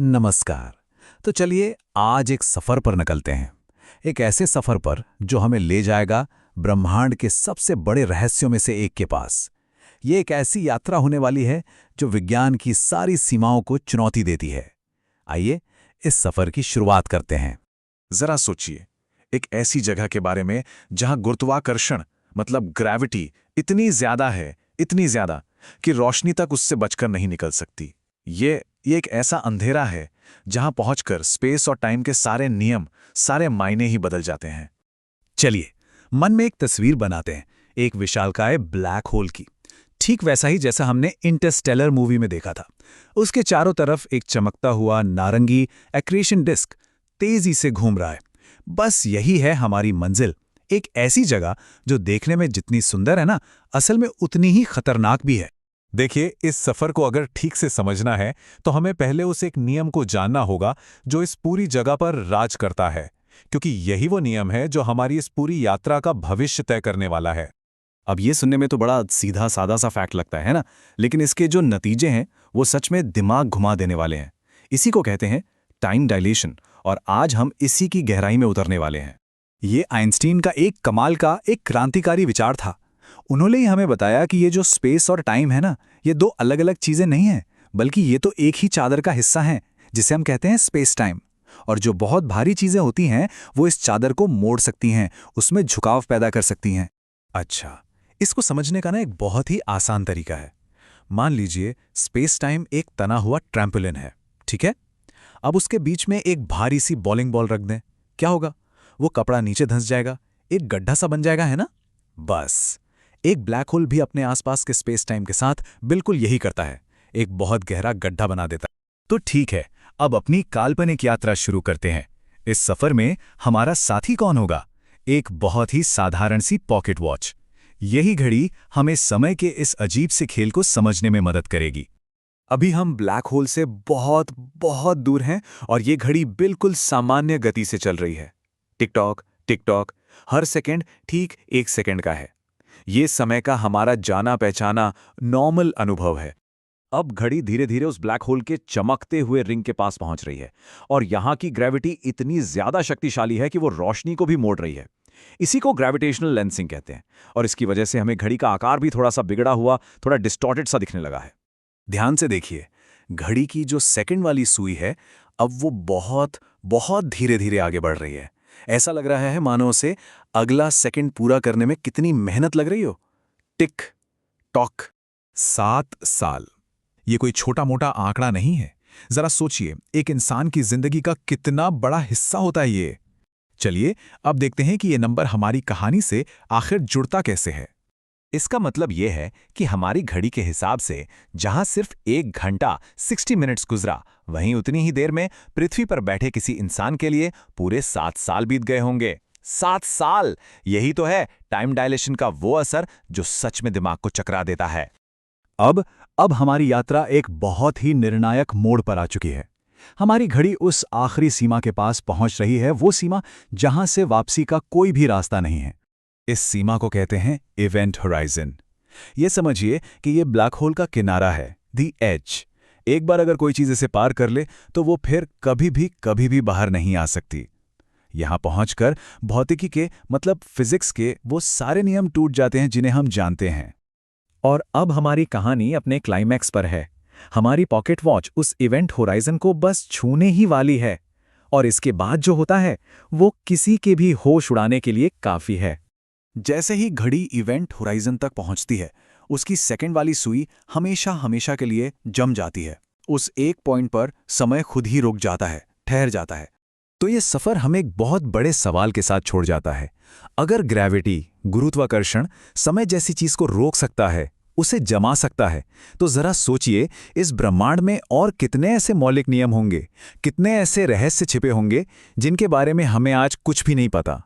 नमस्कार। तो चलिए आज एक सफर पर निकलते हैं। एक ऐसे सफर पर जो हमें ले जाएगा ब्रह्मांड के सबसे बड़े रहस्यों में से एक के पास। ये एक ऐसी यात्रा होने वाली है जो विज्ञान की सारी सीमाओं को चुनौती देती है। आइए इस सफर की शुरुआत करते हैं। जरा सोचिए, एक ऐसी जगह के बारे में जहां गुरुत्वाकर्षण मतलब ग्रेविटी इतनी ज्यादा कि रोशनी तक उससे बचकर नहीं निकल सकती। ये एक ऐसा अंधेरा है जहां पहुंचकर स्पेस और टाइम के सारे नियम, सारे मायने ही बदल जाते हैं। चलिए मन में एक तस्वीर बनाते हैं, एक विशालकाय ब्लैक होल की, ठीक वैसा ही जैसा हमने इंटरस्टेलर मूवी में देखा था। उसके चारों तरफ एक चमकता हुआ नारंगी एक्रेशन डिस्क तेजी से घूम रहा है। बस यही है हमारी मंजिल, एक ऐसी जगह जो देखने में जितनी सुंदर है ना, असल में उतनी ही खतरनाक भी है। देखिए, इस सफर को अगर ठीक से समझना है तो हमें पहले उस एक नियम को जानना होगा जो इस पूरी जगह पर राज करता है, क्योंकि यही वो नियम है जो हमारी इस पूरी यात्रा का भविष्य तय करने वाला है। अब ये सुनने में तो बड़ा सीधा सादा सा फैक्ट लगता है ना, लेकिन इसके जो नतीजे हैं वो सच में दिमाग घुमा देने वाले हैं। इसी को कहते हैं टाइम डायलेशन, और आज हम इसी की गहराई में उतरने वाले हैं। ये आइंस्टीन का एक कमाल का एक क्रांतिकारी विचार था। उन्होंने ही हमें बताया कि ये जो स्पेस और टाइम है ना, ये दो अलग अलग चीजें नहीं हैं, बल्कि ये तो एक ही चादर का हिस्सा हैं, जिसे हम कहते हैं स्पेस टाइम। और जो बहुत भारी चीजें होती हैं वो इस चादर को मोड़ सकती हैं, उसमें झुकाव पैदा कर सकती हैं। अच्छा, इसको समझने का ना एक बहुत ही आसान तरीका है। मान लीजिए स्पेस टाइम एक तना हुआ ट्रैम्पोलिन है, ठीक है। अब उसके बीच में एक भारी सी बॉलिंग बॉल रख दें, क्या होगा? वो कपड़ा नीचे धंस जाएगा, एक गड्ढा सा बन जाएगा, है ना। बस एक ब्लैक होल भी अपने आसपास के स्पेस टाइम के साथ बिल्कुल यही करता है, एक बहुत गहरा गड्ढा बना देता है। तो ठीक है, अब अपनी काल्पनिक यात्रा शुरू करते हैं। इस सफर में हमारा साथी कौन होगा? एक बहुत ही साधारण सी पॉकेट वॉच। यही घड़ी हमें समय के इस अजीब से खेल को समझने में मदद करेगी। अभी हम ब्लैक होल से बहुत बहुत दूर हैं और ये घड़ी बिल्कुल सामान्य गति से चल रही है। टिक टॉक टिक टॉक, हर सेकंड ठीक 1 सेकंड का है। ये समय का हमारा जाना पहचाना नॉर्मल अनुभव है। अब घड़ी धीरे धीरे उस ब्लैक होल के चमकते हुए रिंग के पास पहुंच रही है, और यहां की ग्रेविटी इतनी ज्यादा शक्तिशाली है कि वो रोशनी को भी मोड़ रही है। इसी को ग्रेविटेशनल लेंसिंग कहते हैं, और इसकी वजह से हमें घड़ी का आकार भी थोड़ा सा बिगड़ा हुआ, थोड़ा डिस्टॉर्टेड सा दिखने लगा है। ध्यान से देखिए, घड़ी की जो सेकंड वाली सुई है, अब वो बहुत बहुत धीरे धीरे आगे बढ़ रही है। ऐसा लग रहा है मानो उसे अगला सेकंड पूरा करने में कितनी मेहनत लग रही हो। Tick tock. 7 साल, ये कोई छोटा मोटा आंकड़ा नहीं है। जरा सोचिए, एक इंसान की जिंदगी का कितना बड़ा हिस्सा होता है ये। चलिए अब देखते हैं कि ये नंबर हमारी कहानी से आखिर जुड़ता कैसे है। इसका मतलब यह है कि हमारी घड़ी के हिसाब से जहां सिर्फ 1 घंटा 60 मिनट्स गुजरा, वहीं उतनी ही देर में पृथ्वी पर बैठे किसी इंसान के लिए पूरे 7 साल बीत गए होंगे। 7 साल, यही तो है टाइम डायलेशन का वो असर जो सच में दिमाग को चकरा देता है। अब हमारी यात्रा एक बहुत ही निर्णायक मोड़ पर आ चुकी है। हमारी घड़ी उस आखिरी सीमा के पास पहुंच रही है, वो सीमा जहां से वापसी का कोई भी रास्ता नहीं है। इस सीमा को कहते हैं इवेंट होराइजन। ये समझिए कि ये ब्लैक होल का किनारा है, दी एज। एक बार अगर कोई चीज इसे पार कर ले तो वो फिर कभी भी बाहर नहीं आ सकती। यहां पहुंचकर भौतिकी के मतलब फिजिक्स के वो सारे नियम टूट जाते हैं जिन्हें हम जानते हैं। और अब हमारी कहानी अपने क्लाइमैक्स पर है। हमारी पॉकेट वॉच उस इवेंट होराइजन को बस छूने ही वाली है, और इसके बाद जो होता है वो किसी के भी होश उड़ाने के लिए काफी है। जैसे ही घड़ी इवेंट होराइजन तक पहुंचती है, उसकी सेकंड वाली सुई हमेशा हमेशा के लिए जम जाती है। उस एक पॉइंट पर समय खुद ही रुक जाता है, ठहर जाता है। तो ये सफर हमें एक बहुत बड़े सवाल के साथ छोड़ जाता है। अगर ग्रेविटी, गुरुत्वाकर्षण समय जैसी चीज को रोक सकता है, उसे जमा सकता है, तो जरा सोचिए इस ब्रह्मांड में और कितने ऐसे मौलिक नियम होंगे, कितने ऐसे रहस्य छिपे होंगे जिनके बारे में हमें आज कुछ भी नहीं पता।